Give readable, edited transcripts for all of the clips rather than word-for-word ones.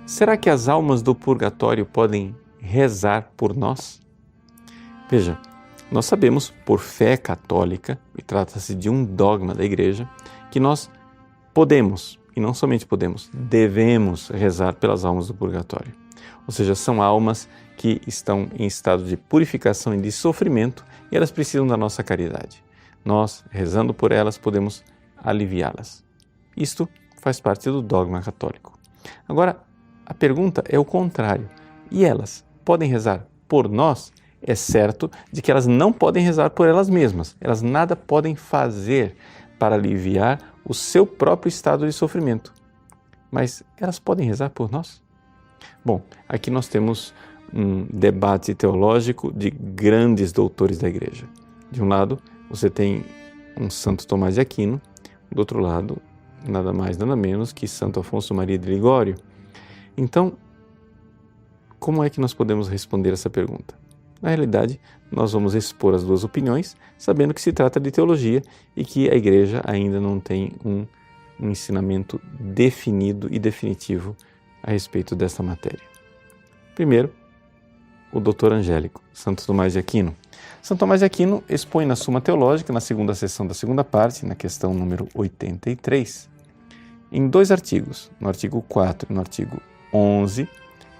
será que as almas do purgatório podem rezar por nós? Veja, nós sabemos, por fé católica, e trata-se de um dogma da Igreja, que nós podemos, e não somente podemos, devemos rezar pelas almas do purgatório. Ou seja, são almas que estão em estado de purificação e de sofrimento e elas precisam da nossa caridade. Nós, rezando por elas, podemos aliviá-las. Isto faz parte do dogma católico. Agora, a pergunta é o contrário. E elas podem rezar por nós? É certo de que elas não podem rezar por elas mesmas. Elas nada podem fazer para aliviar o seu próprio estado de sofrimento. Mas elas podem rezar por nós? Bom, aqui nós temos um debate teológico de grandes doutores da Igreja. De um lado, você tem um Santo Tomás de Aquino, do outro lado, nada mais, nada menos que Santo Afonso Maria de Ligório. Então, como é que nós podemos responder essa pergunta? Na realidade, nós vamos expor as duas opiniões, sabendo que se trata de teologia e que a Igreja ainda não tem um ensinamento definido e definitivo a respeito desta matéria. Primeiro, o doutor Angélico, Santo Tomás de Aquino. Santo Tomás de Aquino expõe na Suma Teológica, na segunda seção da segunda parte, na questão número 83, em 2 artigos, no artigo 4 e no artigo 11,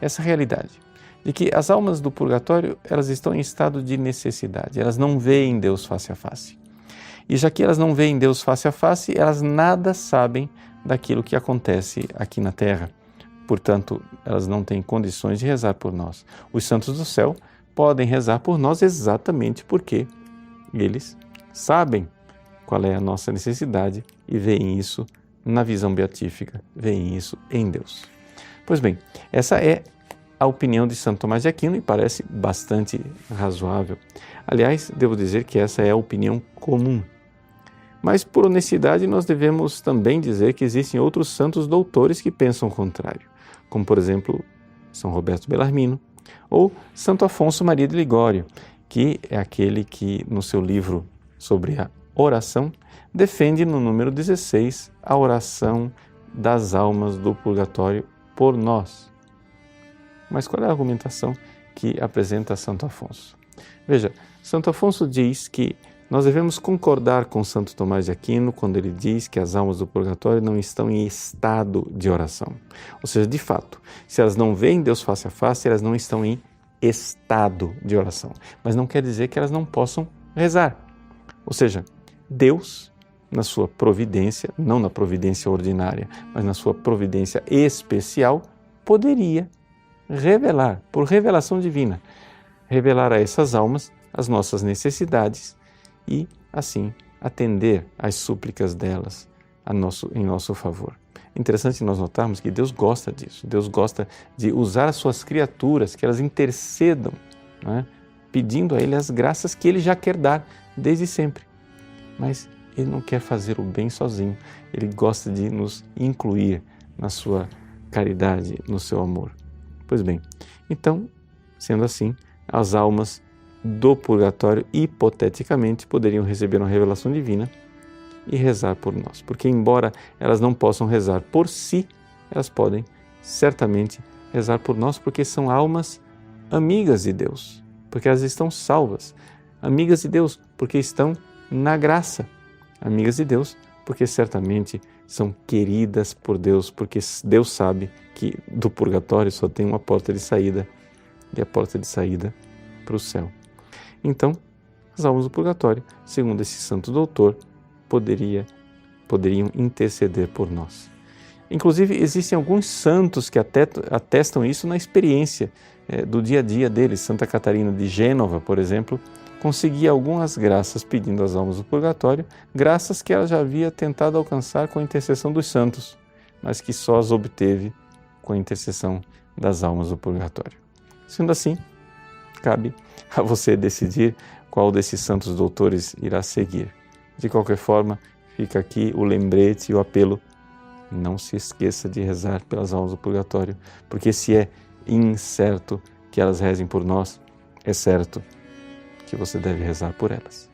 essa realidade de que as almas do purgatório elas estão em estado de necessidade, elas não veem Deus face a face. E já que elas não veem Deus face a face, elas nada sabem daquilo que acontece aqui na Terra. Portanto, elas não têm condições de rezar por nós. Os santos do céu podem rezar por nós exatamente porque eles sabem qual é a nossa necessidade e veem isso na visão beatífica, veem isso em Deus. Pois bem, essa é a opinião de Santo Tomás de Aquino e parece bastante razoável. Aliás, devo dizer que essa é a opinião comum. Mas, por honestidade, nós devemos também dizer que existem outros santos doutores que pensam o contrário, como, por exemplo, São Roberto Bellarmino ou Santo Afonso Maria de Ligório, que é aquele que, no seu livro sobre a oração, defende no número 16 a oração das almas do purgatório por nós. Mas qual é a argumentação que apresenta Santo Afonso? Veja, Santo Afonso diz que nós devemos concordar com Santo Tomás de Aquino quando ele diz que as almas do purgatório não estão em estado de oração. Ou seja, de fato, se elas não veem Deus face a face, elas não estão em estado de oração. Mas não quer dizer que elas não possam rezar. Ou seja, Deus, na sua providência, não na providência ordinária, mas na sua providência especial, poderia revelar, por revelação divina, revelar a essas almas as nossas necessidades e, assim, atender às súplicas delas em nosso favor. É interessante nós notarmos que Deus gosta disso. Deus gosta de usar as suas criaturas, que elas intercedam, né, pedindo a Ele as graças que Ele já quer dar desde sempre. Mas Ele não quer fazer o bem sozinho. Ele gosta de nos incluir na sua caridade, no seu amor. Pois bem, então, sendo assim, as almas do purgatório, hipoteticamente, poderiam receber uma revelação divina e rezar por nós. Porque, embora elas não possam rezar por si, elas podem certamente rezar por nós, porque são almas amigas de Deus, porque elas estão salvas. Amigas de Deus, porque estão na graça. Amigas de Deus, porque certamente são queridas por Deus, porque Deus sabe que do purgatório só tem uma porta de saída, e a porta de saída para o céu. Então, as almas do purgatório, segundo esse santo doutor, poderiam interceder por nós. Inclusive, existem alguns santos que atestam isso na experiência do dia a dia deles. Santa Catarina de Gênova, por exemplo, conseguia algumas graças pedindo às almas do purgatório, graças que ela já havia tentado alcançar com a intercessão dos santos, mas que só as obteve com a intercessão das almas do purgatório. Sendo assim, cabe a você decidir qual desses santos doutores irá seguir. De qualquer forma, fica aqui o lembrete e o apelo: não se esqueça de rezar pelas almas do purgatório, porque se é incerto que elas rezem por nós, é certo que você deve rezar por elas.